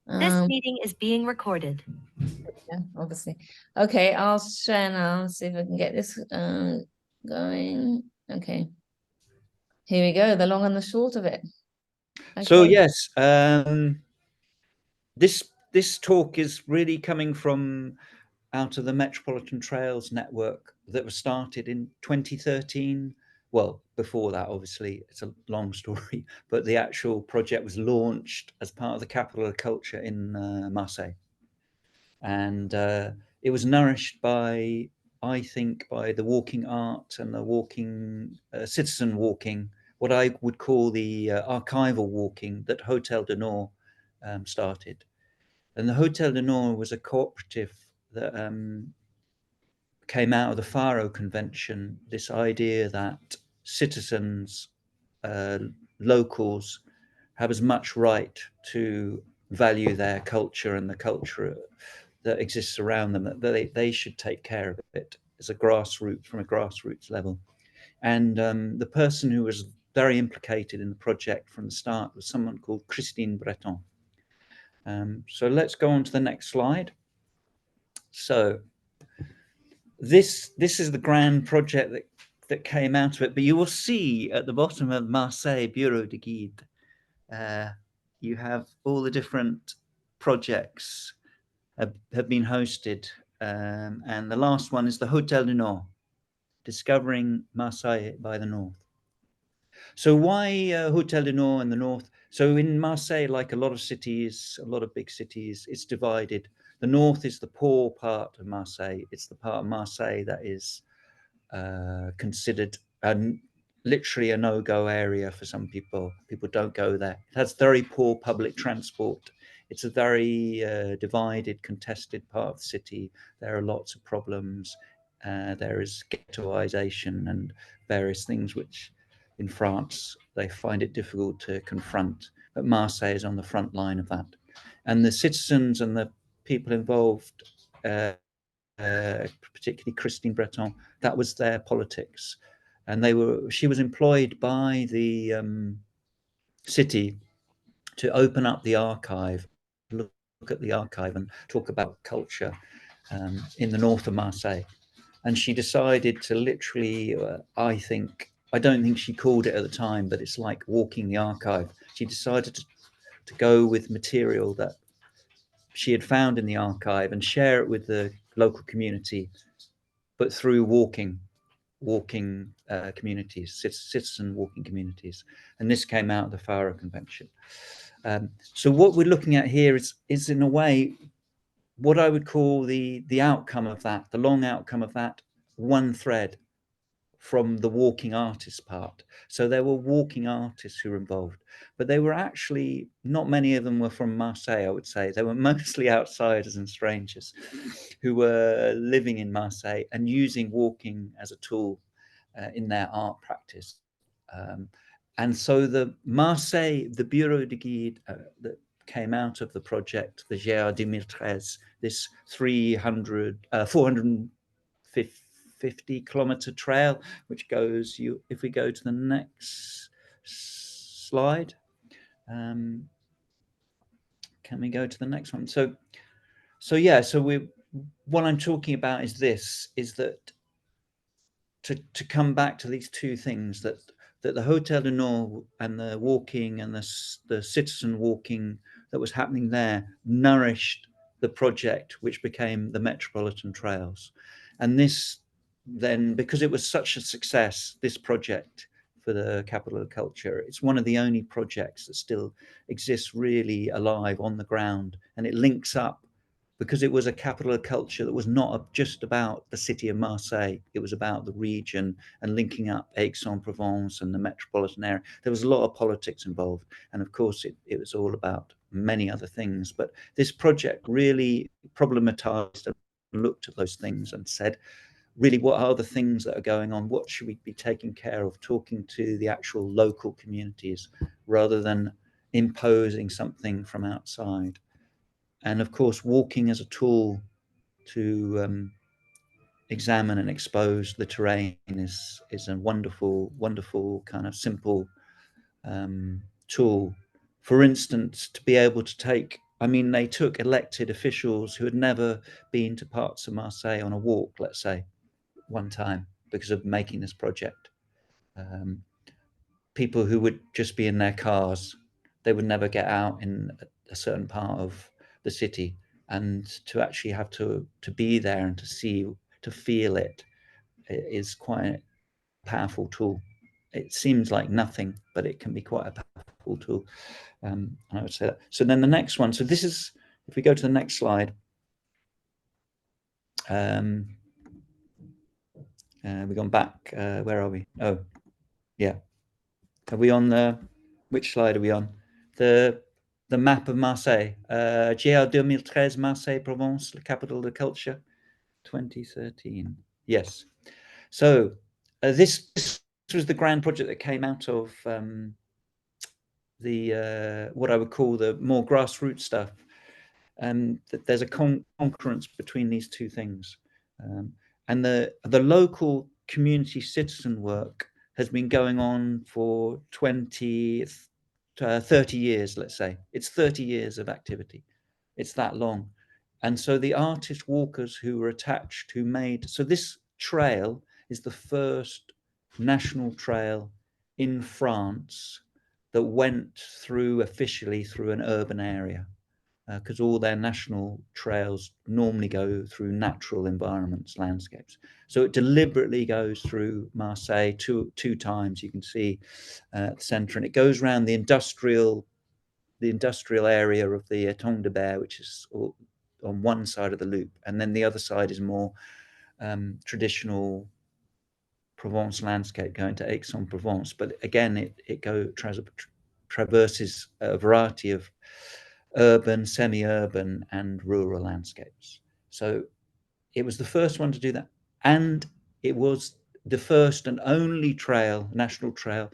This meeting is being recorded. Yeah, obviously. Okay, I'll share now, see if I can get this going. Okay. Here we go, the long and the short of it. Okay. So yes, this talk is really coming from out of the Metropolitan Trails network that was started in 2013. Well, before that, obviously, it's a long story, but the actual project was launched as part of the Capital of Culture in Marseille. And it was nourished by, I think, by the walking art and the walking, citizen walking, what I would call the archival walking that Hotel de Nord started. And the Hotel de Nord was a cooperative that came out of the Faro Convention, this idea that citizens, locals, have as much right to value their culture and the culture that exists around them, that they should take care of it as a grassroots, from a grassroots level. And the person who was very implicated in the project from the start was someone called Christine Breton. So let's go on to the next slide. So this is the grand project that came out of it. But you will see at the bottom of Marseille Bureau de Guide, you have all the different projects have been hosted. And the last one is the Hotel du Nord, discovering Marseille by the north. So why Hotel du Nord in the north? So in Marseille, like a lot of cities, a lot of big cities, it's divided. The north is the poor part of Marseille. It's the part of Marseille that is considered literally a no-go area for some people. People don't go there. It has very poor public transport. It's a very divided, contested part of the city. There are lots of problems. There is ghettoization and various things which in France they find it difficult to confront. But Marseille is on the front line of that. And the citizens and the people involved, particularly Christine Breton, that was their politics. And she was employed by the city to open up the archive, look at the archive and talk about culture in the north of Marseille. And she decided to literally, I don't think she called it at the time, but it's like walking the archive. She decided to go with material that she had found in the archive and share it with the local community, but through walking communities, citizen walking communities. And this came out of the Faro Convention. So what we're looking at here is in a way what I would call the outcome of that, the long outcome of that one thread from the walking artist part. So there were walking artists who were involved, but they were actually, not many of them were from Marseille, I would say. They were mostly outsiders and strangers who were living in Marseille and using walking as a tool in their art practice. And so the Bureau de Guide that came out of the project, the GR2013, this 450 kilometer trail, which goes, if we go to the next slide, can we go to the next one? So what I'm talking about is that to come back to these two things, that the Hotel du Nord and the walking and the citizen walking that was happening there nourished the project, which became the Metropolitan Trails. And this then, because it was such a success, this project for the Capital of Culture, it's one of the only projects that still exists really alive on the ground, and it links up because it was a capital of culture that was not just about the city of Marseille. It was about the region and linking up Aix-en-Provence and the metropolitan area. There was a lot of politics involved. And of course, it was all about many other things. But this project really problematized and looked at those things and said, really, what are the things that are going on? What should we be taking care of? Talking to the actual local communities rather than imposing something from outside. And of course, walking as a tool to examine and expose the terrain is a wonderful kind of simple tool. For instance, to be able to take I mean, they took elected officials who had never been to parts of Marseille on a walk, let's say, one time because of making this project. People who would just be in their cars, they would never get out in a certain part of the city, and to actually have to be there and to see, to feel it is quite a powerful tool. It seems like nothing, but it can be quite a powerful tool. I would say that. So then the next one, so this is, if we go to the next slide, we've gone back, where are we? Oh, yeah. Are we on the, which slide are we on? The map of Marseille, GR2013 Marseille, Provence, the capital of the culture, 2013. Yes. So this was the grand project that came out of the what I would call the more grassroots stuff. That there's a concurrence between these two things, and the local community citizen work has been going on for 30 years, let's say. It's 30 years of activity. It's that long. And so the artist walkers who were attached, who made, so this trail is the first national trail in France that went through officially through an urban area, because all their national trails normally go through natural environments, landscapes. So it deliberately goes through Marseille two times. You can see the center, and it goes around the industrial area of the Étang de Berre, which is on one side of the loop, and then the other side is more traditional Provence landscape going to Aix-en-Provence. But again, it traverses a variety of urban, semi-urban, and rural landscapes. So it was the first one to do that, and it was the first and only trail, national trail,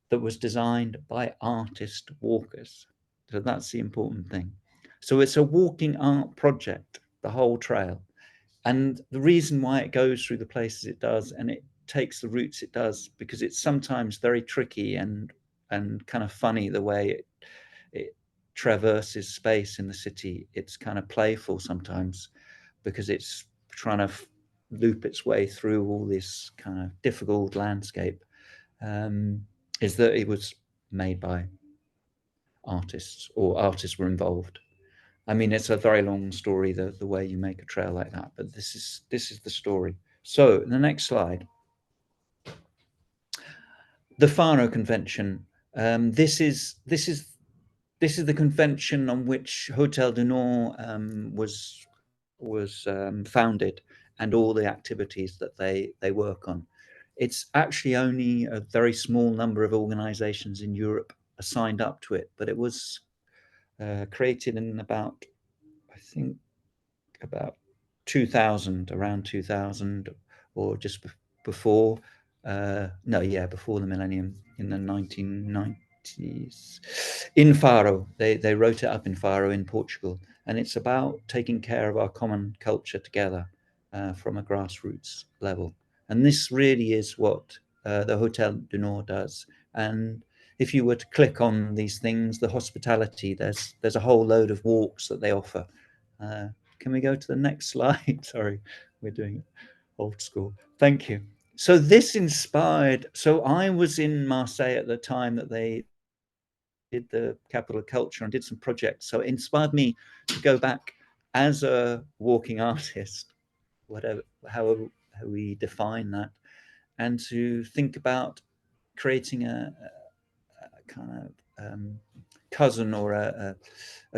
that was designed by artist walkers. So that's the important thing. So it's a walking art project, the whole trail. And the reason why it goes through the places it does and it takes the routes it does, because it's sometimes very tricky and kind of funny the way it traverses space in the city. It's kind of playful sometimes because it's trying to loop its way through all this kind of difficult landscape. Is that it was made by artists, or artists were involved. I mean, it's a very long story, the way you make a trail like that, but this is the story. So the next slide, the Faro Convention. This is the convention on which Hotel du Nord was founded, and all the activities that they work on. It's actually only a very small number of organizations in Europe are signed up to it, but it was created in about, I think, about 2000, around 2000, or just before. No, yeah, before the millennium, in the 1990s. In Faro, they wrote it up in Faro in Portugal, and it's about taking care of our common culture together from a grassroots level. And this really is what the Hotel du Nord does. And if you were to click on these things, the hospitality, there's a whole load of walks that they offer. Can we go to the next slide? Sorry, we're doing it old school. Thank you. So this inspired, so I was in Marseille at the time that they did the capital of culture and did some projects. So it inspired me to go back as a walking artist, whatever, however we define that, and to think about creating a kind of cousin or a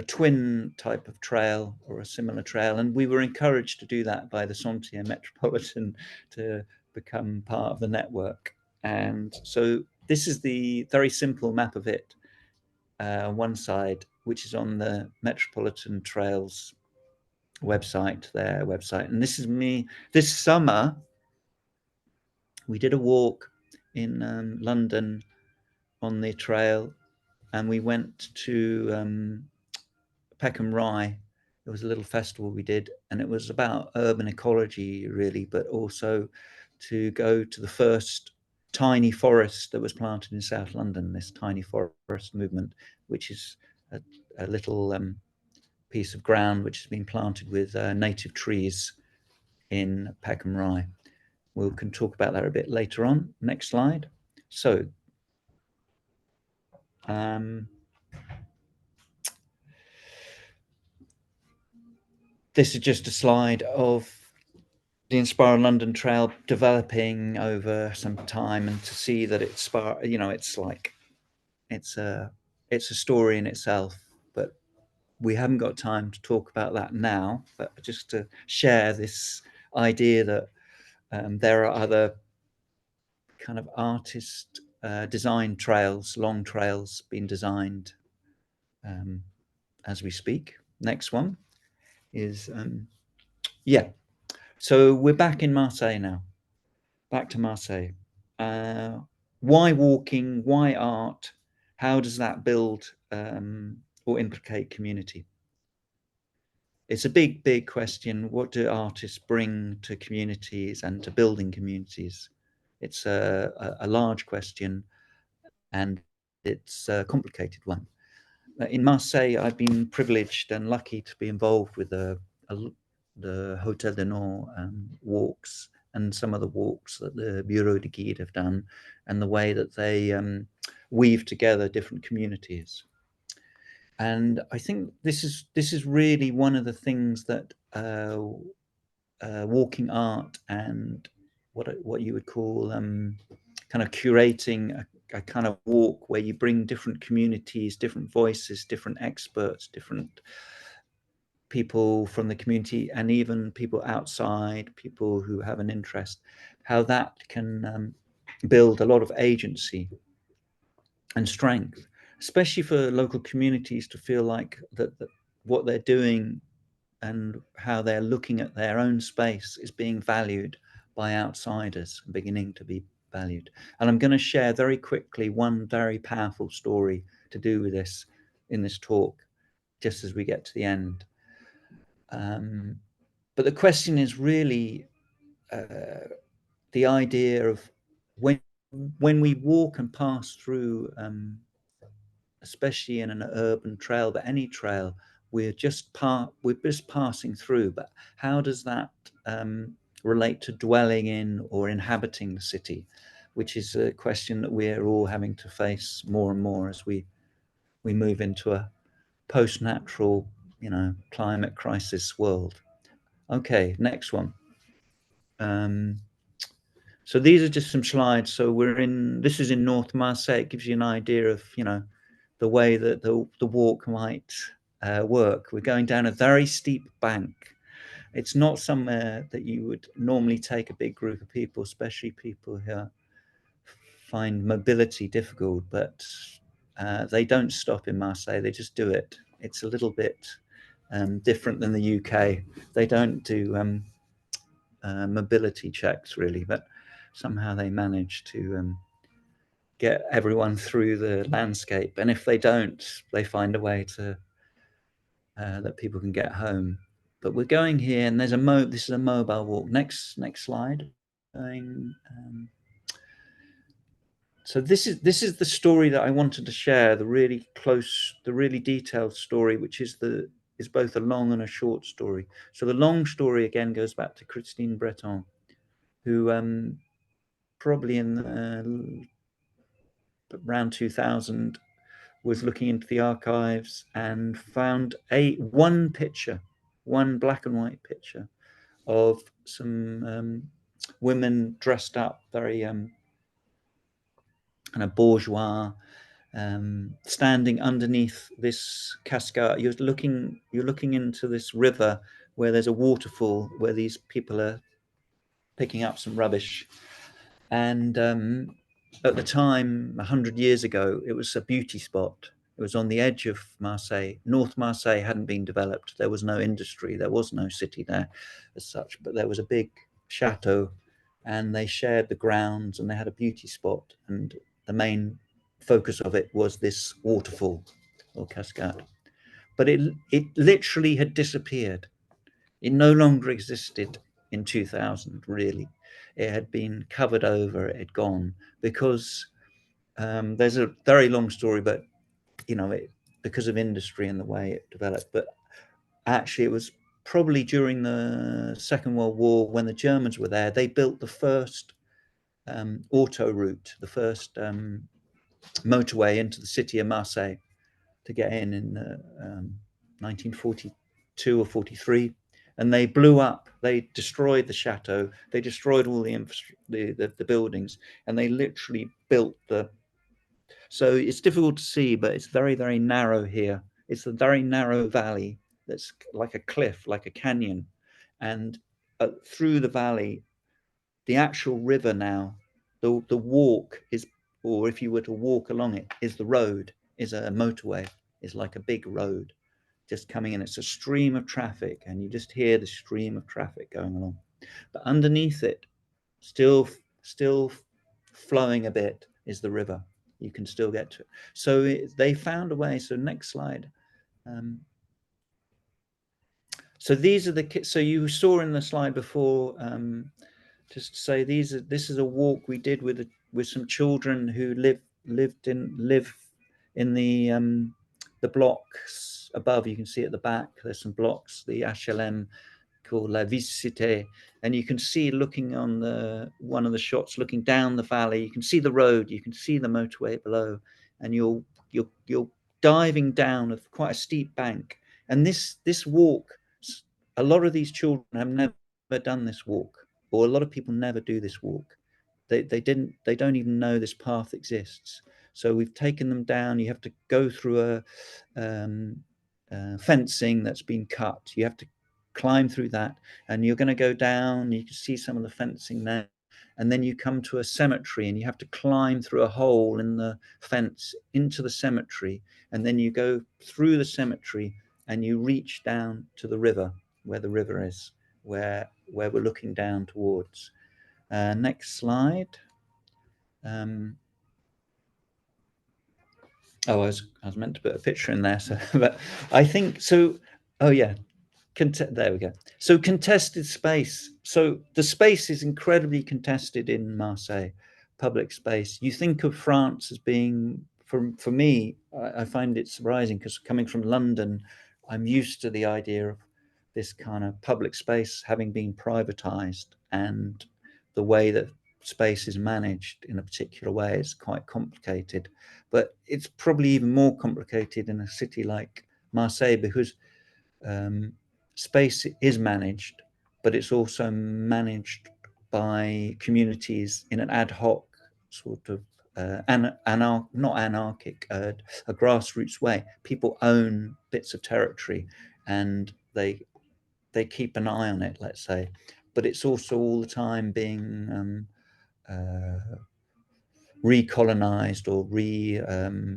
twin type of trail or a similar trail. And we were encouraged to do that by the Sentier Metropolitan to become part of the network. And so this is the very simple map of it, one side, which is on the Metropolitan Trails website, their website. And this is me. This summer, we did a walk in London on the trail, and we went to Peckham Rye. It was a little festival we did, and it was about urban ecology, really, but also to go to the first tiny forest that was planted in South London, this tiny forest movement, which is a little piece of ground which has been planted with native trees in Peckham Rye. We can talk about that a bit later on. Next slide. So this is just a slide of the Inspire London Trail developing over some time, and to see that it's, you know, it's like it's a story in itself. But we haven't got time to talk about that now, but just to share this idea that there are other kind of artist design trails, long trails being designed as we speak. Next one is yeah, so we're back in Marseille now, back to Marseille. Why walking, why art, how does that build or implicate community? It's a big question. What do artists bring to communities and to building communities? It's a large question, and it's a complicated one. In Marseille, I've been privileged and lucky to be involved with the Hotel de Nord walks, and some of the walks that the Bureau de Guide have done, and the way that they weave together different communities. And I think this is really one of the things that walking art and what you would call kind of curating a kind of walk where you bring different communities, different voices, different experts, different people from the community, and even people outside, people who have an interest, how that can build a lot of agency and strength, especially for local communities to feel like that what they're doing and how they're looking at their own space is being valued by outsiders, beginning to be valued. And I'm going to share very quickly one very powerful story to do with this in this talk, just as we get to the end. But the question is really the idea of when we walk and pass through, especially in an urban trail, but any trail, we're just passing through. But how does that relate to dwelling in or inhabiting the city, which is a question that we're all having to face more and more as we move into a post-natural, you know, climate crisis world. Okay, next one. So these are just some slides. So this is in North Marseille. It gives you an idea of, you know, the way that the walk might work. We're going down a very steep bank. It's not somewhere that you would normally take a big group of people, especially people who find mobility difficult, but they don't stop in Marseille. They just do it. It's a little bit different than the UK. They don't do mobility checks really, but somehow they manage to get everyone through the landscape. And if they don't, they find a way to that people can get home. But we're going here, and there's this is a mobile walk. Next slide. So this is the story that I wanted to share, the really detailed story, which is both a long and a short story. So the long story again goes back to Christine Breton, who probably in around 2000 was looking into the archives and found one picture, one black and white picture of some women dressed up very kind of bourgeois, standing underneath this cascade. You're looking into this river where there's a waterfall where these people are picking up some rubbish. And at the time, 100 years ago, it was a beauty spot. It was on the edge of Marseille. North Marseille hadn't been developed. There was no industry. There was no city there as such, but there was a big chateau, and they shared the grounds, and they had a beauty spot. And the main focus of it was this waterfall or cascade. But it literally had disappeared. It no longer existed in 2000, really. It had been covered over, it had gone, because there's a very long story, but, you know, because of industry and the way it developed. But actually, it was probably during the Second World War when the Germans were there. They built the first auto route, the first motorway into the city of Marseille to get in 1942 or 43. And they blew up, they destroyed the chateau, they destroyed all the buildings, and they literally built the. So it's difficult to see, but it's very, very narrow here. It's a very narrow valley that's like a cliff, like a canyon. And through the valley, the actual river now, the walk is, or if you were to walk along it, is the road, is a motorway, is like a big road just coming in. It's a stream of traffic, and you just hear the stream of traffic going along. But underneath it, still flowing a bit, is the river. You can still get to it. So they found a way. So next slide. So these are the. So you saw in the slide before. Just to say, this is a walk we did with some children who live in the blocks above. You can see at the back there's some blocks, the HLM called La Visite, and you can see, looking on one of the shots, looking down the valley, you can see the road, you can see the motorway below, and you're diving down quite a steep bank. And this walk, a lot of these children have never done this walk, or a lot of people never do this walk. They don't even know this path exists. So we've taken them down. You have to go through a fencing that's been cut. You have to climb through that, and you're going to go down. You can see some of the fencing there, and then you come to a cemetery, and you have to climb through a hole in the fence into the cemetery, and then you go through the cemetery, and you reach down to the river, where the river is, where we're looking down towards. Next slide. I was meant to put a picture in there, so but I think so. Oh yeah, there we go. So contested space. So the space is incredibly contested in Marseille, public space. You think of France as being, for me, I find it surprising, because coming from London, I'm used to the idea of this kind of public space having been privatized, and the way that space is managed in a particular way is quite complicated. But it's probably even more complicated in a city like Marseille, because space is managed, but it's also managed by communities in an ad hoc sort of not anarchic, a grassroots way. People own bits of territory, and they keep an eye on it, let's say. But it's also all the time being recolonized or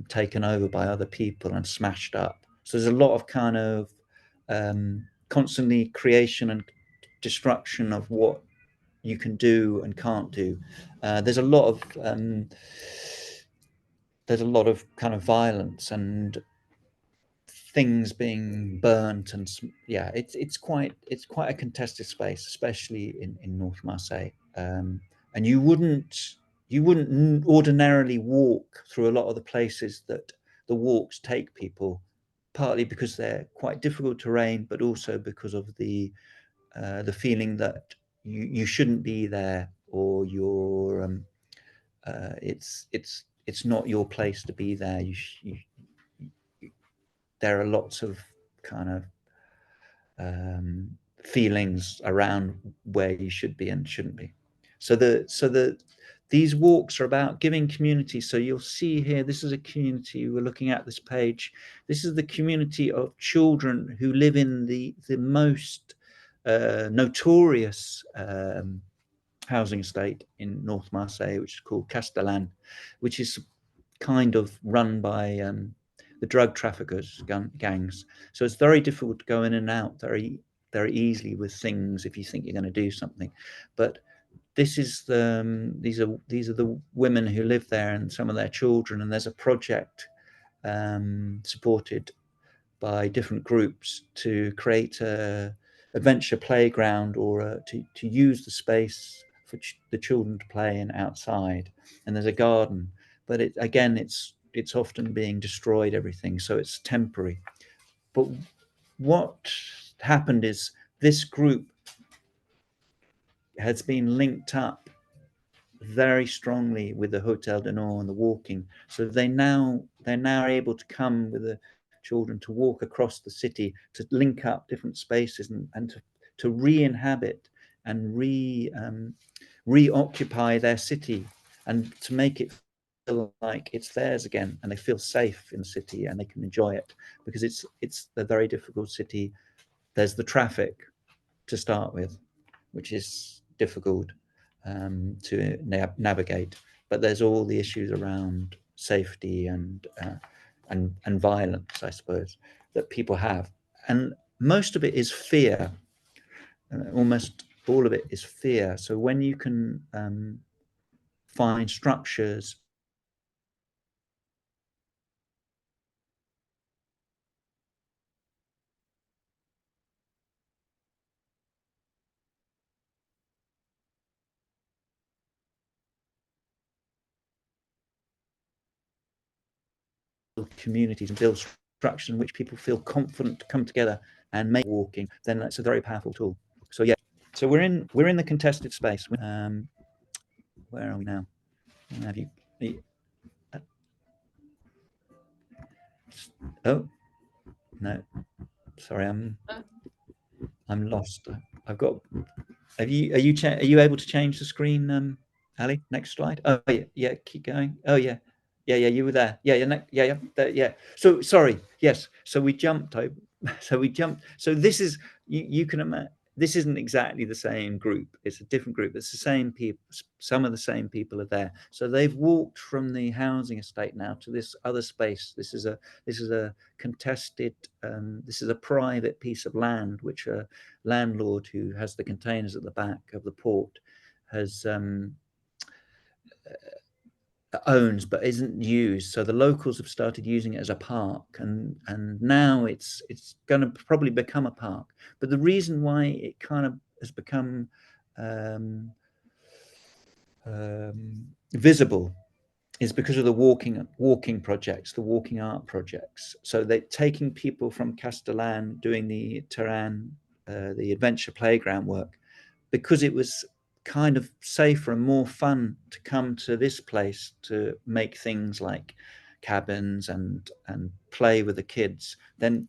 taken over by other people and smashed up. So there's a lot of kind of constantly creation and destruction of what you can do and can't do. There's a lot of kind of violence and things being burnt, and yeah, it's quite a contested space, especially in North Marseille. And you wouldn't ordinarily walk through a lot of the places that the walks take people, partly because they're quite difficult terrain, but also because of the feeling that you shouldn't be there, or you're it's not your place to be there. There are lots of kind of feelings around where you should be and shouldn't be. So these walks are about giving community. So you'll see here, this is a community. We're looking at this page. This is the community of children who live in the most notorious housing estate in North Marseille, which is called Castellane, which is kind of run by the drug traffickers gangs. So it's very difficult to go in and out very easily with things if you think you're going to do something. But this is these are the women who live there and some of their children, and there's a project supported by different groups to create a adventure playground, or to use the space for the children to play in outside. And there's a garden, but it's often being destroyed, everything, so it's temporary. But what happened is this group has been linked up very strongly with the Hotel de Nord and the walking. So they're now able to come with the children to walk across the city, to link up different spaces and to re-inhabit and reoccupy their city and to make it feel like it's theirs again, and they feel safe in the city and they can enjoy it, because it's a very difficult city. There's the traffic to start with, which is difficult to navigate, but there's all the issues around safety and violence, I suppose, that people have, and most of it is fear. Almost all of it is fear. So when you can find structures communities and build structures in which people feel confident to come together and make walking, then that's a very powerful tool. So yeah, so we're in the contested space. Where are we now? Have you? Oh no, sorry, I'm lost. I've got. Are you able to change the screen, Ali? Next slide. Oh yeah, yeah. Keep going. Oh yeah, yeah, yeah. You were there. Yeah, yeah, yeah, yeah. Yeah. So sorry. Yes. So we jumped over. So we jumped. So this is you can imagine. This isn't exactly the same group. It's a different group. It's the same people. Some of the same people are there. So they've walked from the housing estate now to this other space. This is a contested. This is a private piece of land which a landlord who has the containers at the back of the port has owns but isn't used. So the locals have started using it as a park, and now it's going to probably become a park. But the reason why it kind of has become visible is because of the walking projects, the walking art projects. So they're taking people from Castellan doing the Terran, the adventure playground work, because it was kind of safer and more fun to come to this place to make things like cabins and play with the kids. Then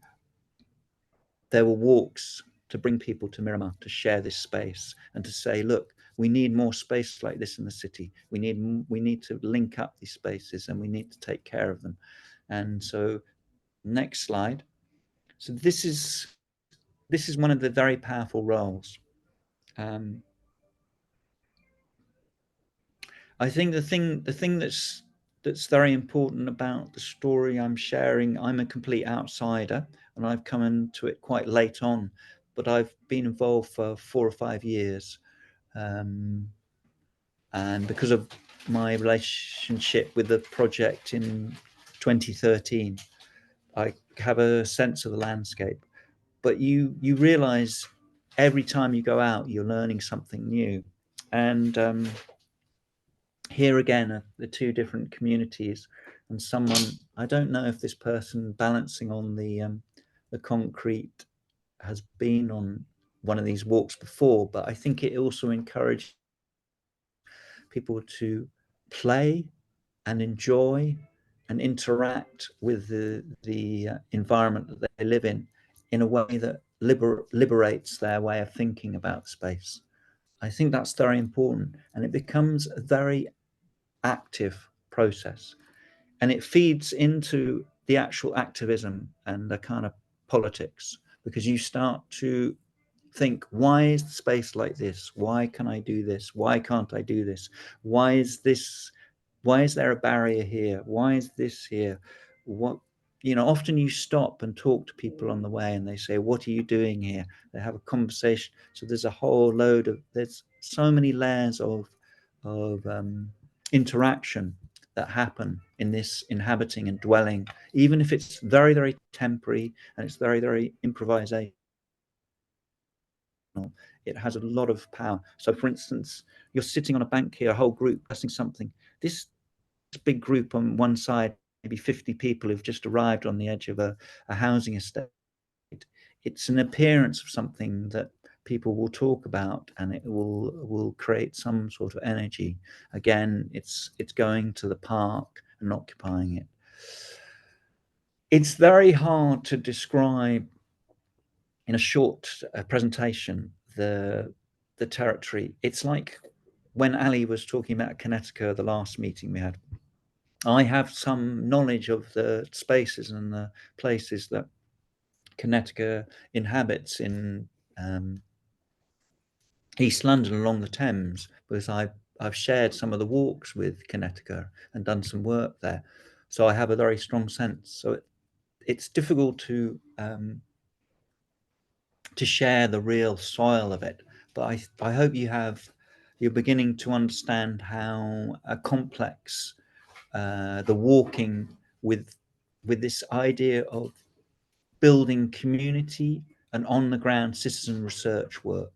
there were walks to bring people to Miramar to share this space and to say, look, we need more space like this in the city. We need to link up these spaces and we need to take care of them. And so, next slide. So this is one of the very powerful roles. I think the thing that's very important about the story I'm sharing, I'm a complete outsider and I've come into it quite late on, but I've been involved for 4 or 5 years. And because of my relationship with the project in 2013, I have a sense of the landscape. But you realize every time you go out, you're learning something new. And here again are the two different communities, and someone, I don't know if this person balancing on the concrete has been on one of these walks before, but I think it also encouraged people to play and enjoy and interact with the environment that they live in a way that liberates their way of thinking about space. I think that's very important, and it becomes a very active process, and it feeds into the actual activism and the kind of politics, because you start to think, why is the space like this? Why can I do this? Why can't I do this? Why is there a barrier here? Why is this here? What, often you stop and talk to people on the way and they say, what are you doing here? They have a conversation. So there's so many layers of interaction that happen in this inhabiting and dwelling, even if it's very, very temporary and it's very, very improvisational. It has a lot of power. So for instance, you're sitting on a bank here, a whole group discussing something. This big group on one side, maybe 50 people who've just arrived on the edge of a housing estate. it's an appearance of something that people will talk about, and it will create some sort of energy. Again, it's going to the park and occupying it. It's very hard to describe in a short presentation the territory. It's like when Ali was talking about Connecticut, the last meeting we had. I have some knowledge of the spaces and the places that Connecticut inhabits in East London along the Thames, because I've shared some of the walks with Connecticut and done some work there, so I have a very strong sense. So it's difficult to share the real soil of it, but I hope you're beginning to understand how complex the walking with this idea of building community and on the ground citizen research work,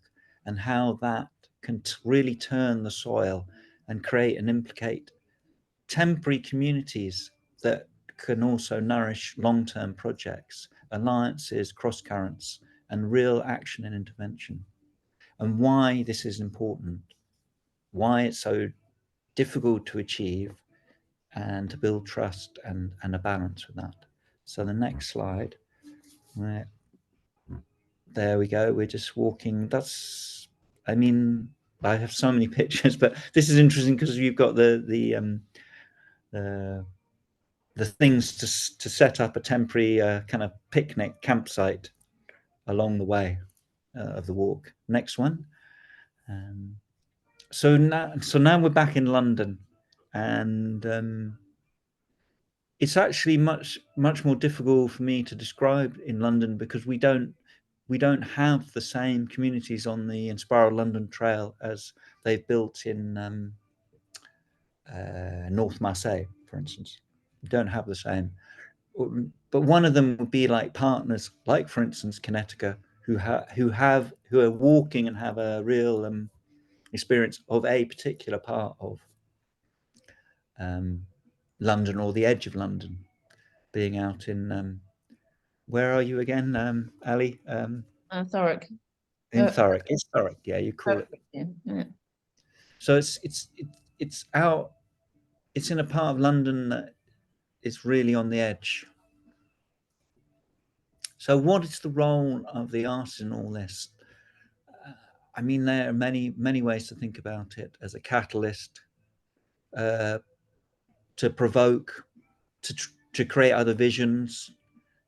and how that can really turn the soil and create and implicate temporary communities that can also nourish long-term projects, alliances, cross currents, and real action and intervention. And why this is important, why it's so difficult to achieve, and to build trust and a balance with that. So the next slide, there we go. We're just walking. That's, I mean, I have so many pictures, but this is interesting because you've got the things to set up a temporary kind of picnic campsite along the way of the walk. Next one. So now we're back in London, and it's actually much more difficult for me to describe in London, because we don't have the same communities on the Inspiral London Trail as they've built in North Marseille, for instance. We don't have the same. But one of them would be like partners, like for instance Connecticut, who are walking and have a real experience of a particular part of London, or the edge of London, being out in where are you again, Ali? Thurrock. In Thurrock. It's Thurrock, yeah, you call it. Yeah. So it's out. It's in a part of London that is really on the edge. So what is the role of the artist in all this? I mean, there are many ways to think about it: as a catalyst, to provoke, to create other visions.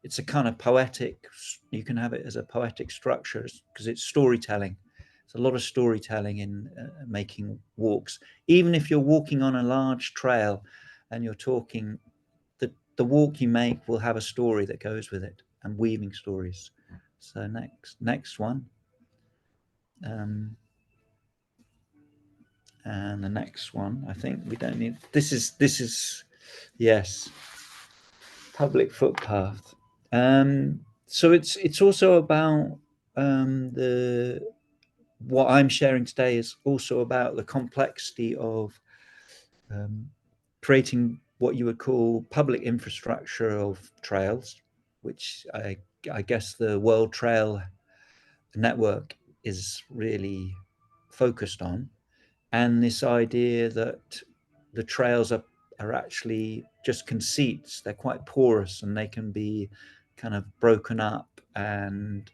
It's a kind of poetic. You can have it as a poetic structure because it's storytelling. It's a lot of storytelling in making walks. Even if you're walking on a large trail, and you're talking, the walk you make will have a story that goes with it, and weaving stories. So next one. And the next one, I think we don't need, this is yes, public footpath. So it's also about what I'm sharing today is also about the complexity of creating what you would call public infrastructure of trails, which I guess the World Trail Network is really focused on. And this idea that the trails are actually just conceits. They're quite porous, and they can be kind of broken up and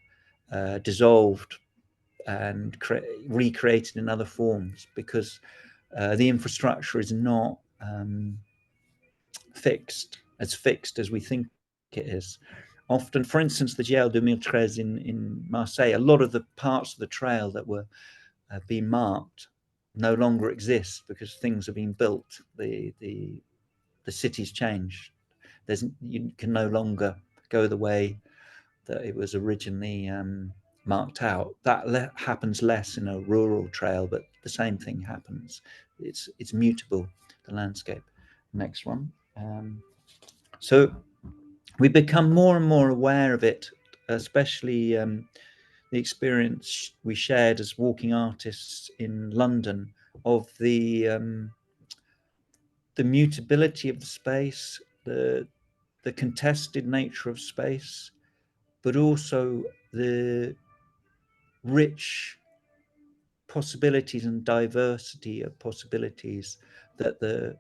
dissolved and recreated in other forms, because the infrastructure is not fixed as we think it is. Often, for instance, the GR2013 in Marseille, a lot of the parts of the trail that were being marked no longer exist because things are being built. The city's changed. You can no longer go the way that it was originally marked out. That happens less in a rural trail, but the same thing happens. It's mutable, the landscape. Next one. So we become more and more aware of it, especially the experience we shared as walking artists in London of the mutability of the space, the contested nature of space, but also the rich possibilities and diversity of possibilities that the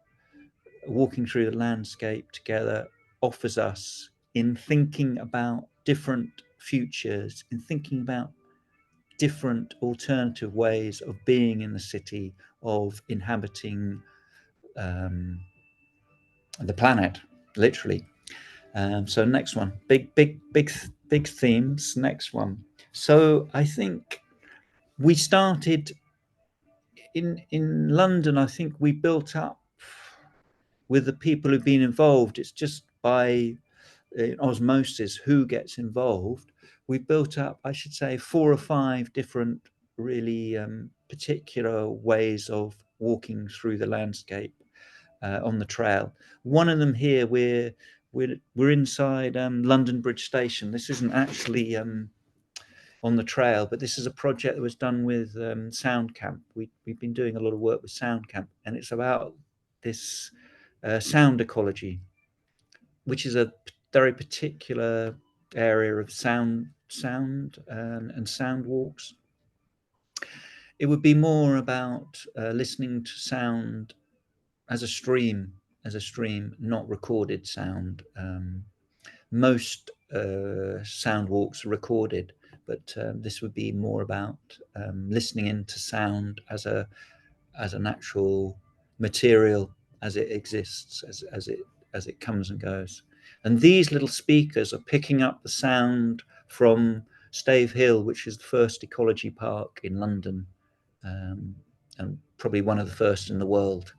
walking through the landscape together offers us in thinking about different futures, in thinking about different alternative ways of being in the city, of inhabiting the planet, literally. So next one, big themes. Next one. So I think we started in London. I think we built up with the people who've been involved. It's just by osmosis who gets involved. We built up, I should say, 4 or 5 different really particular ways of walking through the landscape on the trail. One of them here, we're inside London Bridge Station. This isn't actually on the trail, but this is a project that was done with Sound Camp. We've been doing a lot of work with Sound Camp, and it's about this sound ecology, which is a very particular area of sound and sound walks. It would be more about listening to sound as a stream, not recorded sound. Most sound walks are recorded, but this would be more about listening into sound as an actual material as it exists, as it comes and goes. And these little speakers are picking up the sound from Stave Hill, which is the first ecology park in London, and probably one of the first in the world,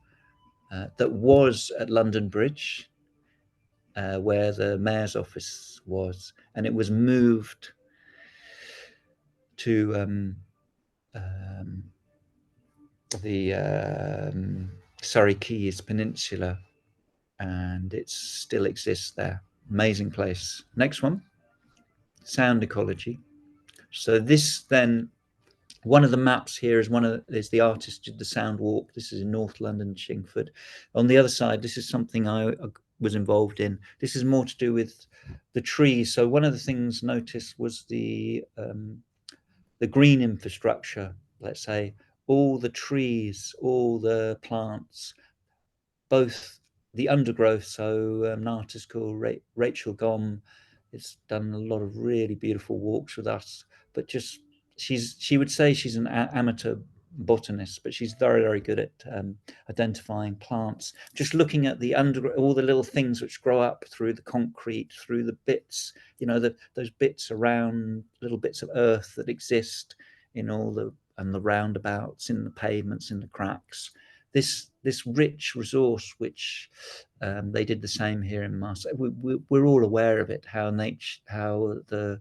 that was at London Bridge, where the mayor's office was, and it was moved to the Surrey Keys Peninsula, and it still exists there. Amazing place. Next one, sound ecology. So this then, one of the maps here is the artist did the sound walk. This is in North London, Chingford. On the other side, this is something I was involved in. This is more to do with the trees. So one of the things noticed was the green infrastructure, let's say, all the trees, all the plants, both the undergrowth. So an artist called Rachel Gom has done a lot of really beautiful walks with us, but just she would say she's an amateur botanist, but she's very, very good at identifying plants, just looking at the all the little things which grow up through the concrete, through the bits, those bits around, little bits of earth that exist in all the roundabouts, in the pavements, in the cracks. This rich resource, which they did the same here in Marseille. We're all aware of it, how the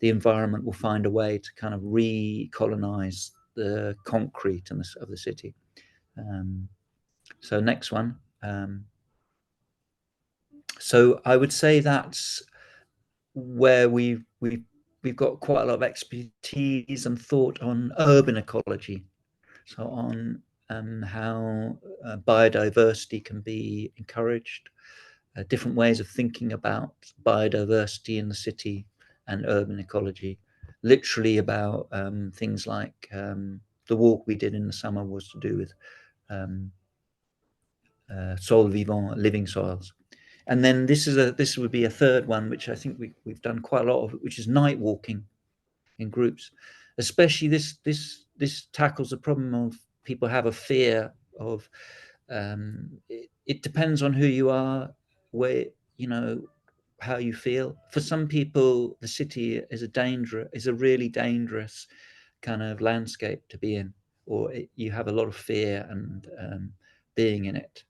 environment will find a way to kind of recolonize the concrete of the city. So next one. So I would say that's where we've got quite a lot of expertise and thought on urban ecology. So on how biodiversity can be encouraged, different ways of thinking about biodiversity in the city and urban ecology, literally about things like the walk we did in the summer was to do with sol vivant, living soils. And then this would be a third one, which I think we've done quite a lot of, which is night walking in groups. Especially this tackles the problem of people have a fear of it depends on who you are, where how you feel. For some people, the city is a really dangerous kind of landscape to be in, or you have a lot of fear and being in it.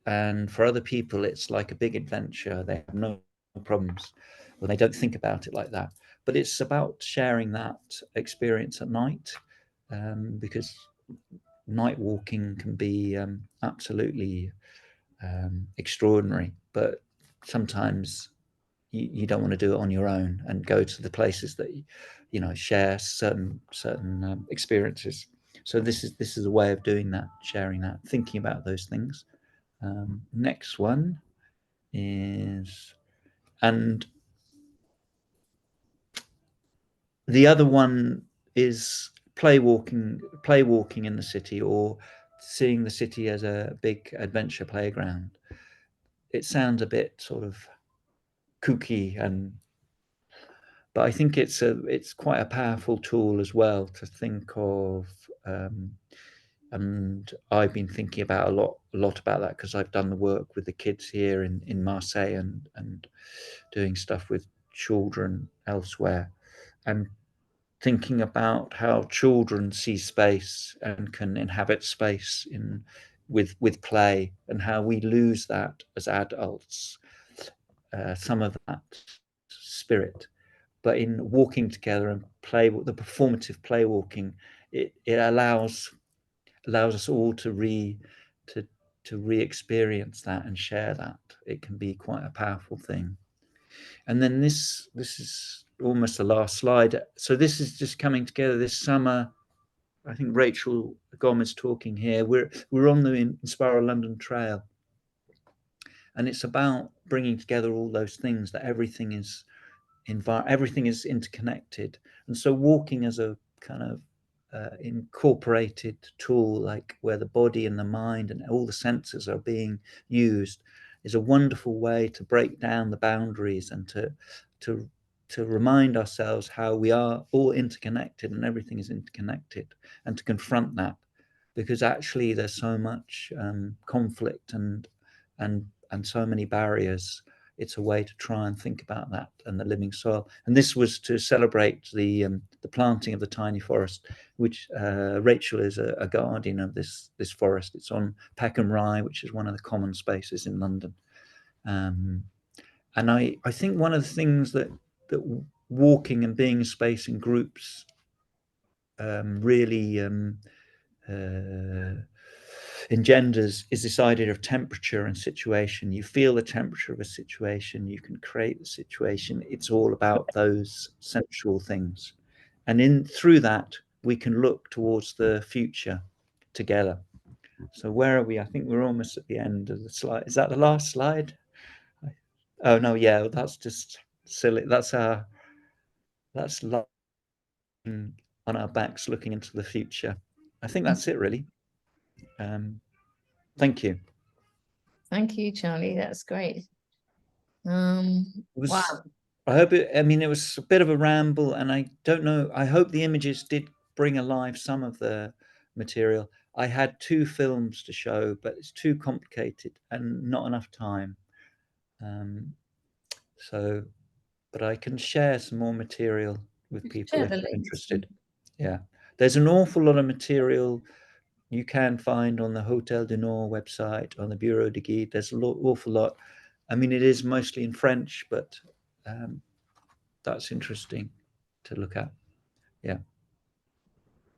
And for other people, it's like a big adventure. They have no problems, or they don't think about it like that. But it's about sharing that experience at night, because night walking can be absolutely extraordinary, but sometimes you don't want to do it on your own and go to the places that share certain experiences. So this is a way of doing that, sharing that, thinking about those things. Next one is, and the other one is play walking in the city, or seeing the city as a big adventure playground. It sounds a bit sort of kooky, but I think it's quite a powerful tool as well to think of. And I've been thinking about a lot about that, because I've done the work with the kids here in Marseille, and doing stuff with children elsewhere, and thinking about how children see space and can inhabit space with play, and how we lose that as adults, some of that spirit. But in walking together and play, the performative play walking, it allows us all to re-experience that and share that. It can be quite a powerful thing. And then this is almost the last slide. So this is just coming together this summer. I think Rachel Gomez talking here. We're on the Inspire London Trail, and it's about bringing together all those things, that everything is interconnected. And so walking as a kind of incorporated tool, like where the body and the mind and all the senses are being used, is a wonderful way to break down the boundaries, and to remind ourselves how we are all interconnected and everything is interconnected, and to confront that, because actually there's so much conflict and so many barriers. It's a way to try and think about that and the living soil. And this was to celebrate the planting of the tiny forest, which Rachel is a guardian of this forest. It's on Peckham Rye, which is one of the common spaces in London. And I think one of the things that walking and being in space in groups really engenders is this idea of temperature and situation. You feel the temperature of a situation, you can create the situation. It's all about those sensual things, and through that we can look towards the future together. So where are we? I think we're almost at the end of the slide. Is that the last slide? Oh no, yeah, that's just silly. That's lying on our backs looking into the future. I think that's it, really. Thank you. Thank you, Charlie. That's great. Wow. I hope it was a bit of a ramble, and I don't know. I hope the images did bring alive some of the material. I had 2 films to show, but it's too complicated and not enough time. But I can share some more material with people if they're interested. Yeah, there's an awful lot of material you can find on the Hotel du Nord website, on the Bureau de Guide. There's an awful lot. I mean, it is mostly in French, but that's interesting to look at. Yeah.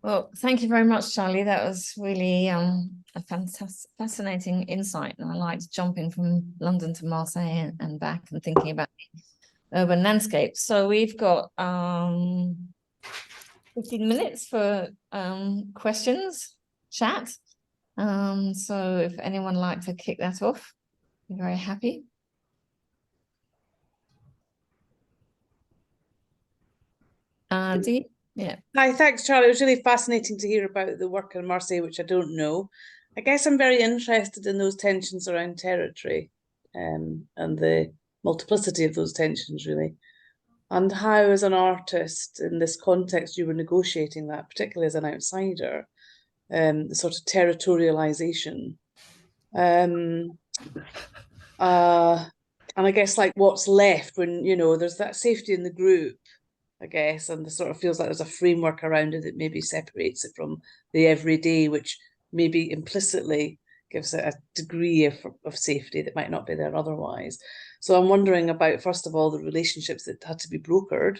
Well, thank you very much, Charlie. That was really a fascinating insight. And I liked jumping from London to Marseille and back, and thinking about the urban landscape. So we've got 15 minutes for questions, chat. So if anyone would like to kick that off, I'm very happy. Dee? Yeah. Hi, thanks, Charlie. It was really fascinating to hear about the work in Marseille, which I don't know. I guess I'm very interested in those tensions around territory, and the multiplicity of those tensions, really. And how, as an artist in this context, you were negotiating that, particularly as an outsider, the sort of territorialization. And I guess, like, what's left when, there's that safety in the group, I guess, and it sort of feels like there's a framework around it that maybe separates it from the everyday, which maybe implicitly gives it a degree of safety that might not be there otherwise. So I'm wondering about, first of all, the relationships that had to be brokered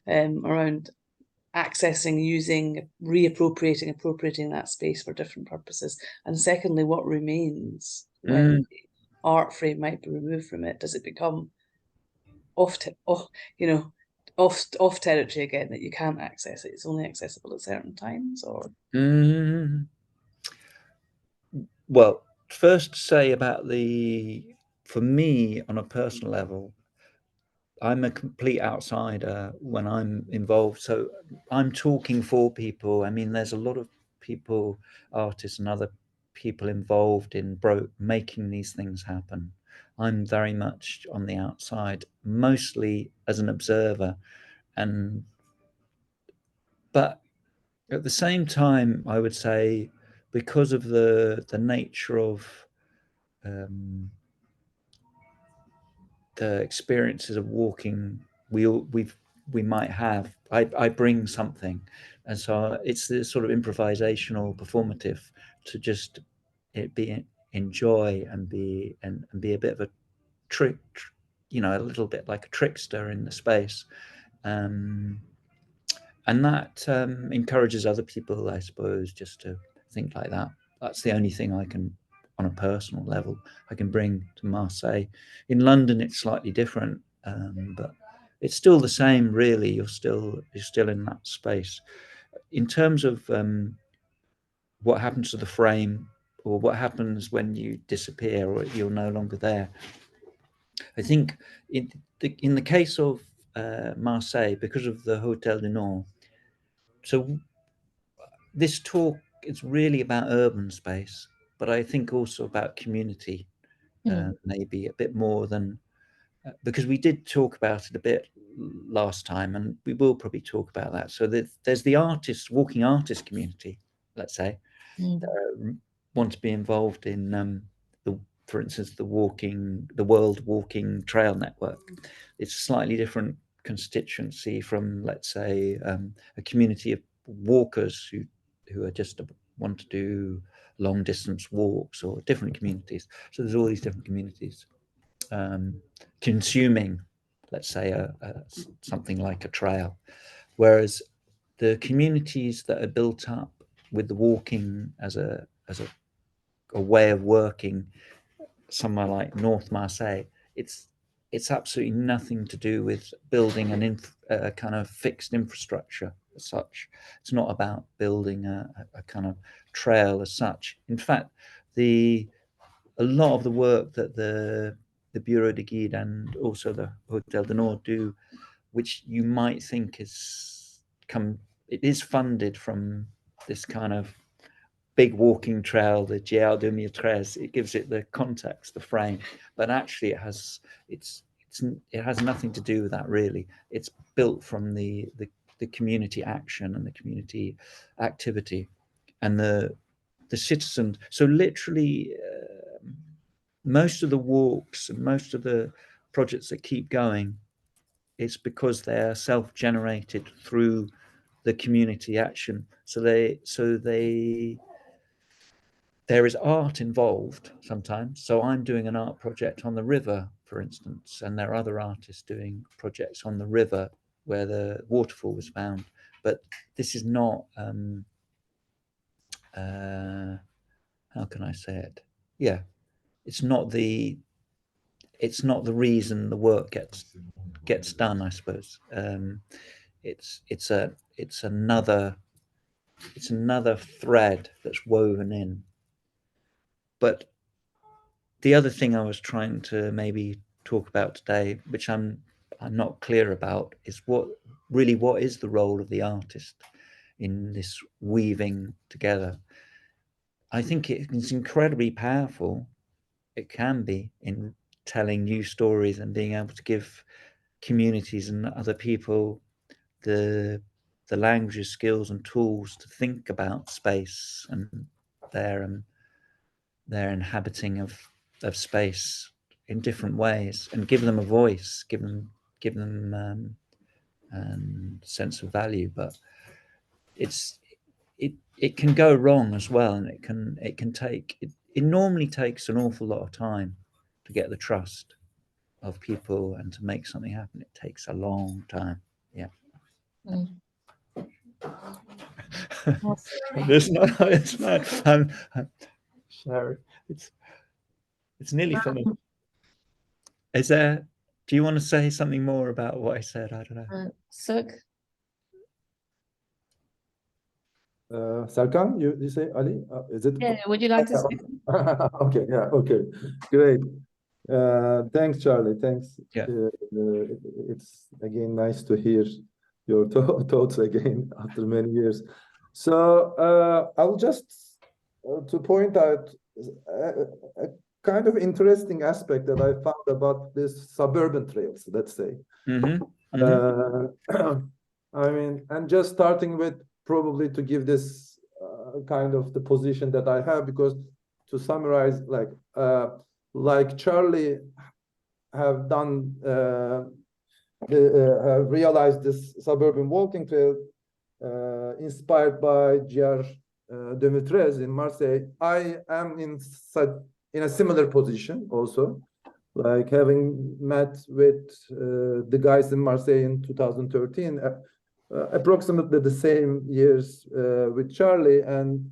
around accessing, using, appropriating that space for different purposes. And secondly, what remains when the art frame might be removed from it? Does it become off territory again, that you can't access it? It's only accessible at certain times, or? Well, first to say about for me, on a personal level, I'm a complete outsider when I'm involved. So I'm talking for people. I mean, there's a lot of people, artists and other people involved in making these things happen. I'm very much on the outside, mostly as an observer. But at the same time, I would say, because of the nature of the experiences of walking we might have, I bring something, and so it's this sort of improvisational, performative, to just it be enjoy and be a bit of a trick, a little bit like a trickster in the space, and that encourages other people, I suppose, just to think like that. That's the only thing I can, on a personal level, I can bring to Marseille. In London, it's slightly different, but it's still the same, really. You're still in that space. In terms of what happens to the frame, or what happens when you disappear or you're no longer there, I think in the case of Marseille, because of the Hotel du Nord, so this talk is really about urban space, but I think also about community, maybe a bit more than, because we did talk about it a bit last time, and we will probably talk about that. So there's the walking artist community, let's say, that want to be involved in for instance, the World Walking Trail Network. It's a slightly different constituency from, let's say, a community of walkers who are just want to do long distance walks, or different communities. So there's all these different communities consuming, let's say, something like a trail, whereas the communities that are built up with the walking as a way of working, somewhere like North Marseille, it's absolutely nothing to do with building a kind of fixed infrastructure as such. It's not about building a kind of trail as such. In fact, a lot of the work that the Bureau de Guide and also the Hotel du Nord do, which you might think it is funded from this kind of big walking trail, the GR2013. It gives it the context, the frame, but actually it has nothing to do with that, really. It's built from the community action and the community activity and the citizens. So literally, most of the walks and most of the projects that keep going, it's because they're self-generated through the community action. So there is art involved sometimes. So I'm doing an art project on the river, for instance, and there are other artists doing projects on the river where the waterfall was found. But this is not, how can I say it? Yeah, it's not the reason the work gets done, I suppose. It's another thread that's woven in. But the other thing I was trying to maybe talk about today, which I'm not clear about, is what is the role of the artist in this weaving together. I think it's incredibly powerful. It can be, in telling new stories and being able to give communities and other people the languages, skills and tools to think about space and their inhabiting of space in different ways, and give them a voice, give them sense of value. But it can go wrong as well, and it normally takes an awful lot of time to get the trust of people and to make something happen. It takes a long time. Yeah. It's not. I'm sorry. It's nearly finished. Do you want to say something more about what I said? I don't know. Suk? Serkan, you say, Ali? Is it? Yeah, would you like to speak? Okay, yeah, okay, great. Thanks, Charlie. Thanks. Yeah. It's again nice to hear your thoughts again after many years. So I'll just to point out a kind of interesting aspect that I found about this suburban trails, let's say. I mean, and just starting with probably to give this kind of the position that I have, because to summarize, like Charlie have done, have realized this suburban walking trail inspired by GR2013 in Marseille. I am in a similar position also, like having met with the guys in Marseille in 2013, approximately the same years with Charlie, and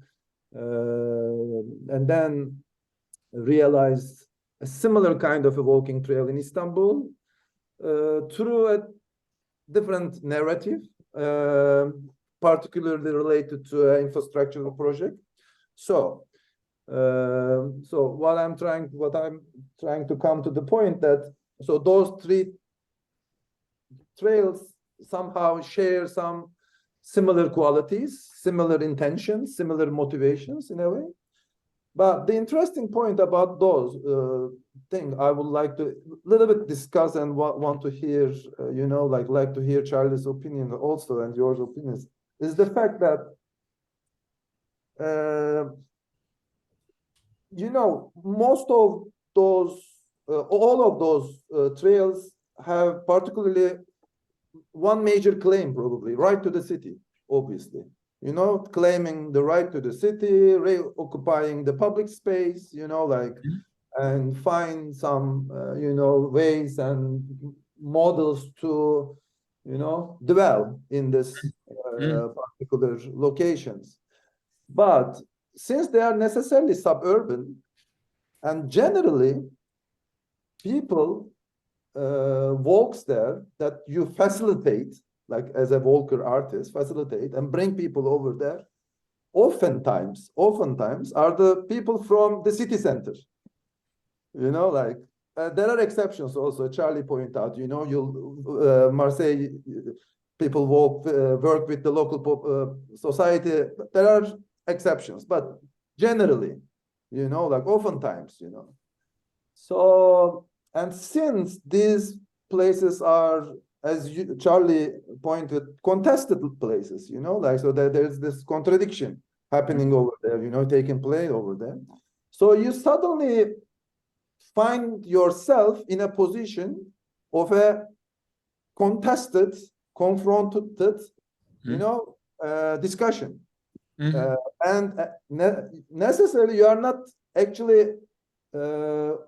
then realized a similar kind of a walking trail in Istanbul through a different narrative, particularly related to an infrastructural project. So what I'm trying to come to the point that those three trails somehow share some similar qualities, similar intentions, similar motivations in a way. But the interesting point about those things I would like to little bit discuss and want to hear, like to hear Charlie's opinion also and yours opinions, is the fact that most of those, all of those trails have particularly one major claim, probably right to the city, obviously. Claiming the right to the city, occupying the public space, and find some, ways and models to, dwell in this particular locations. But since they are necessarily suburban, and generally people walks there that you facilitate, like as a walker artist, facilitate and bring people over there, oftentimes are the people from the city center. There are exceptions also. Charlie pointed out, Marseille people work with the local society. There are exceptions, but generally, oftentimes, So, and since these places are, as Charlie pointed, contested places, so there's this contradiction happening over there, taking place over there. So you suddenly find yourself in a position of a contested, confronted, discussion. And necessarily you are not actually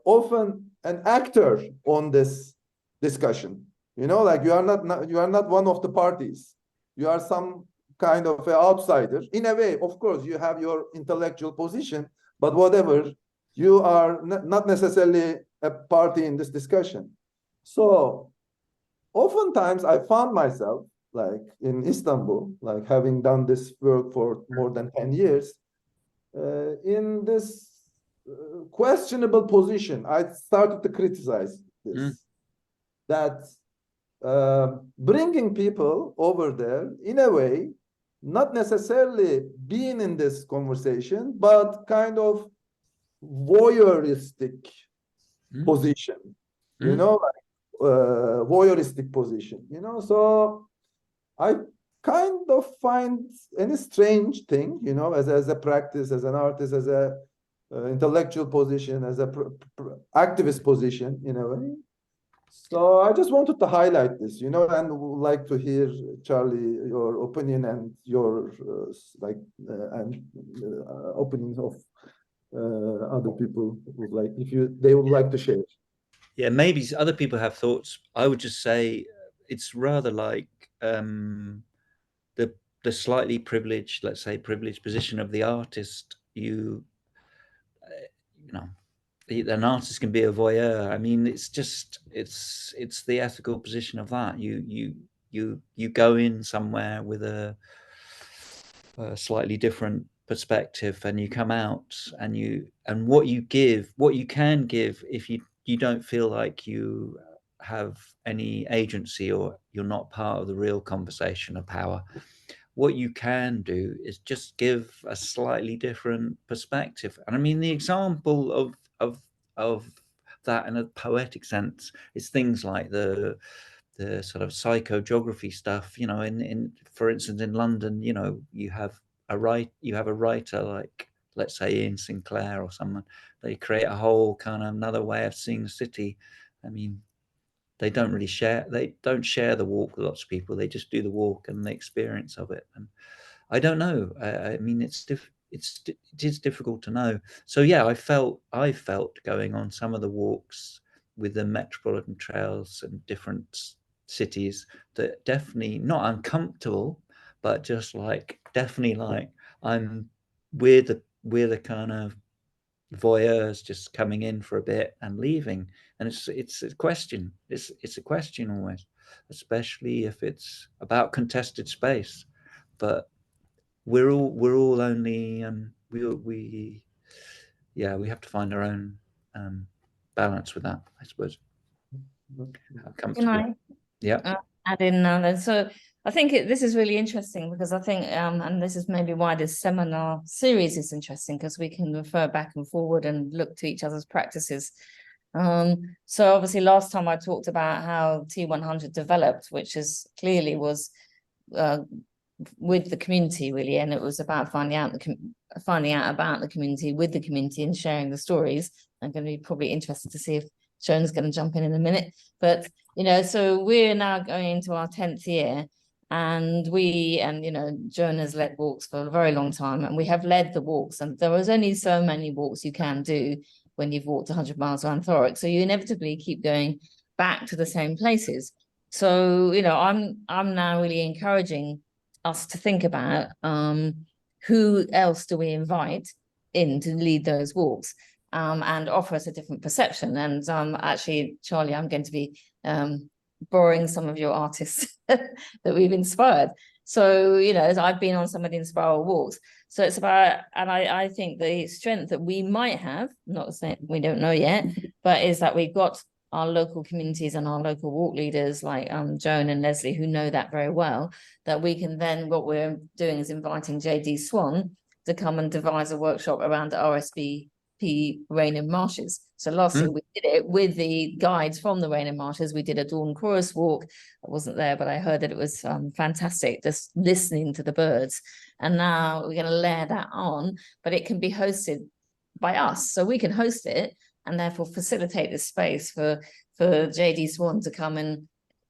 often an actor on this discussion. You are not one of the parties. You are some kind of an outsider. In a way, of course, you have your intellectual position, but whatever, you are not necessarily a party in this discussion. So oftentimes I found myself, like in Istanbul, like having done this work for more than 10 years, in this questionable position. I started to criticize this, that bringing people over there, in a way, not necessarily being in this conversation, but kind of voyeuristic position, voyeuristic position, so I kind of find any strange thing, as a practice, as an artist, as a intellectual position, as a activist position, in a way. So I just wanted to highlight this, and would like to hear, Charlie, your opinion and your opinions of other people would like, they would like to share. Yeah, maybe other people have thoughts. I would just say it's rather like the slightly privileged, let's say, privileged position of the artist. An artist can be a voyeur. I mean, it's the ethical position of that. You go in somewhere with a slightly different perspective, and you come out, and what you can give, if you you don't feel like you have any agency, or you're not part of the real conversation of power. What you can do is just give a slightly different perspective. And I mean, the example of that in a poetic sense is things like the sort of psychogeography stuff, you know, in for instance, in London, you know, you have a writer like, let's say, Ian Sinclair or someone. They create a whole kind of another way of seeing the city. I mean, they don't share the walk with lots of people. They just do the walk and the experience of it. And I don't know. I mean, it is difficult to know. So yeah, I felt going on some of the walks with the Metropolitan Trails and different cities that definitely not uncomfortable, but just like definitely like we're the kind of voyeurs just coming in for a bit and leaving. And it's a question. It's a question always, especially if it's about contested space. But we're all only we have to find our own balance with that, I suppose. How comfortable. Yeah. Add in now then. So I think this is really interesting, because I think and this is maybe why this seminar series is interesting, because we can refer back and forward and look to each other's practices. So obviously last time I talked about how T100 developed, which is clearly was with the community really, and it was about finding out about the community with the community and sharing the stories. I'm going to be probably interested to see if Joan's going to jump in a minute, but you know, so we're now going into our 10th year, and you know, Joan has led walks for a very long time, and we have led the walks, and there was only so many walks you can do when you've walked 100 miles around Thoric, so you inevitably keep going back to the same places. So you know, I'm now really encouraging us to think about who else do we invite in to lead those walks, and offer us a different perception. And actually, Charlie, I'm going to be borrowing some of your artists that we've inspired. So, you know, I've been on some of the Inspiral walks. So it's about, and I think the strength that we might have, not saying we don't know yet, but is that we've got our local communities and our local walk leaders like Joan and Leslie, who know that very well, that we can then, what we're doing is inviting JD Swan to come and devise a workshop around the RSVP Rainham Marshes. So last year we did it with the guides from the Rainham Marshes. We did a dawn chorus walk. I wasn't there, but I heard that it was fantastic, just listening to the birds. And now we're going to layer that on, but it can be hosted by us. So we can host it and therefore facilitate the space for JD Swan to come and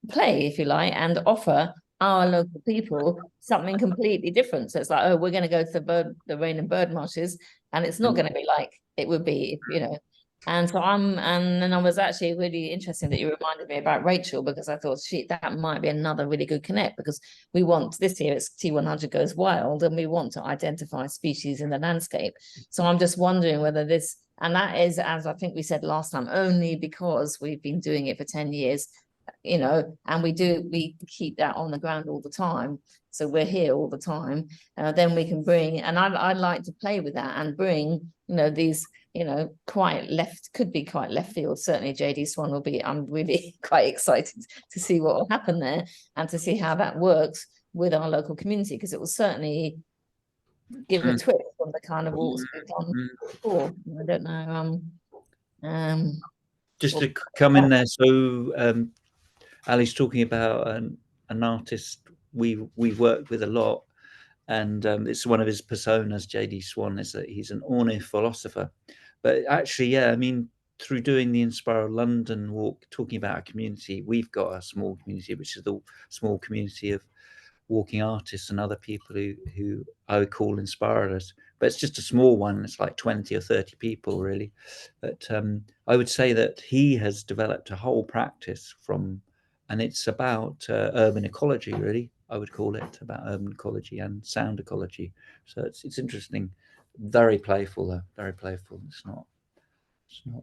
play, if you like, and offer our local people something completely different. So it's like, oh, we're going to go to the Rainham Bird Marshes, and it's not going to be like it would be, if, you know. And so and then I was actually really interesting that you reminded me about Rachel, because I thought, that might be another really good connect, because we want, this year it's T100 Goes Wild, and we want to identify species in the landscape. So I'm just wondering whether this, and that is, as I think we said last time, only because we've been doing it for 10 years, you know, and we keep that on the ground all the time. So we're here all the time. Then we can bring, and I'd like to play with that and bring, you know, these, you know, could be quite left field. Certainly JD Swan will be, I'm really quite excited to see what will happen there and to see how that works with our local community, because it will certainly give a twist on the kind of walks we've done before. I don't know. Just to come in there, so Ali's talking about an artist we've worked with a lot, and it's one of his personas, JD Swan, is that he's an ornith philosopher. But actually, yeah, I mean, through doing the Inspire London walk, talking about our community, we've got a small community, which is the small community of walking artists and other people who I would call inspirers. But it's just a small one. It's like 20 or 30 people, really. But I would say that he has developed a whole practice and it's about urban ecology, really. I would call it about urban ecology and sound ecology. So it's interesting. Very playful, though. Very playful. It's not. Do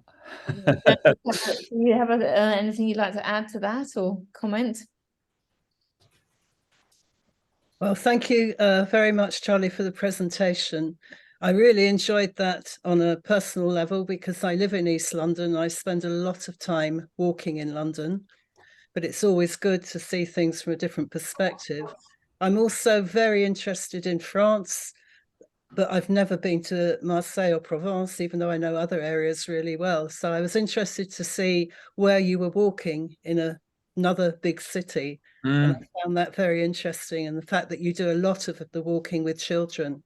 you have anything you'd like to add to that or comment? Well, thank you very much, Charlie, for the presentation. I really enjoyed that on a personal level because I live in East London. I spend a lot of time walking in London, but it's always good to see things from a different perspective. I'm also very interested in France, but I've never been to Marseille or Provence, even though I know other areas really well. So I was interested to see where you were walking in another big city. And I found that very interesting. And the fact that you do a lot of the walking with children.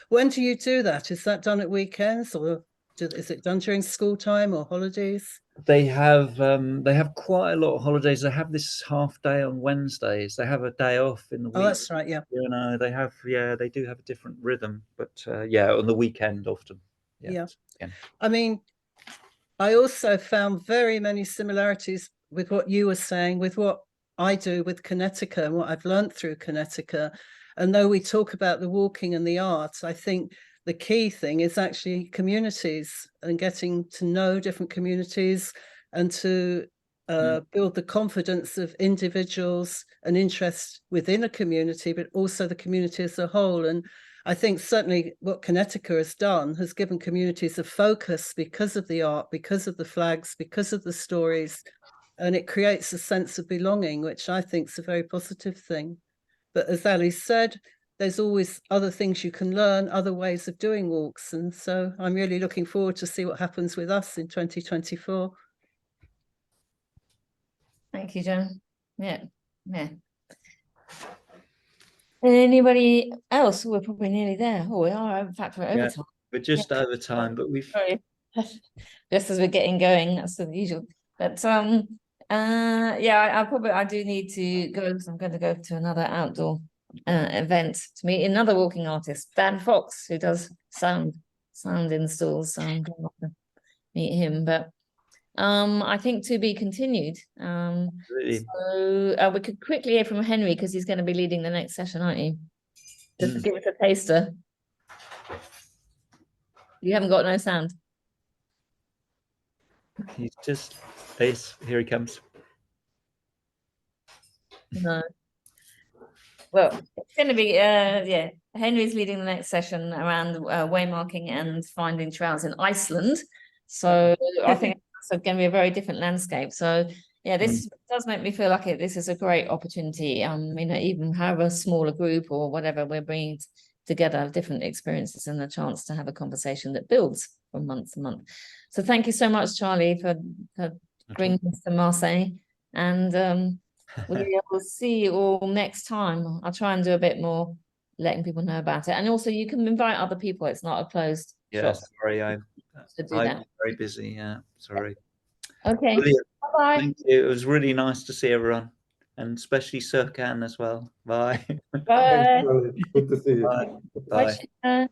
When do you do that? Is that done at weekends, or is it done during school time or holidays? They have quite a lot of holidays. They have this half day on Wednesdays. They have a day off in the week. Oh, that's right. Yeah. You know, they do have a different rhythm, but yeah, on the weekend often. Yeah. I mean, I also found very many similarities with what you were saying, with what I do with Connecticut and what I've learned through Connecticut. And though we talk about the walking and the arts, I think the key thing is actually communities and getting to know different communities and to build the confidence of individuals and interest within a community, but also the community as a whole. And I think certainly what Connecticut has done has given communities a focus because of the art, because of the flags, because of the stories, and it creates a sense of belonging, which I think is a very positive thing. But as Ali said, there's always other things you can learn, other ways of doing walks. And so I'm really looking forward to see what happens with us in 2024. Thank you, Joan. Yeah. Anybody else? We're probably nearly there. Oh, we are. In fact, we're over time. We're just over time, but we've Sorry. Just as we're getting going, that's the usual. But yeah, I do need to go because I'm going to go to another outdoor event to meet another walking artist, Dan Fox, who does sound installs. So I'm going to meet him. But I think to be continued. really. So we could quickly hear from Henry because he's going to be leading the next session, aren't you? Just to give us a taster. You haven't got no sound. He's just here he comes. No. Well, it's going to be yeah. Henry's leading the next session around waymarking and finding trails in Iceland. So I think it's going to be a very different landscape. So yeah, this does make me feel like this is a great opportunity. You know, even however small a group or whatever, we're bringing together different experiences and a chance to have a conversation that builds from month to month. So thank you so much, Charlie, for bringing us to Marseille. And we'll see you all next time. I'll try and do a bit more letting people know about it. And also you can invite other people. It's not a closed shop. Sorry, I'm very busy. Yeah, sorry. Okay. Bye-bye. Thank you. It was really nice to see everyone, and especially Sir Can as well. Bye. Bye. Good to see you. Bye. Bye.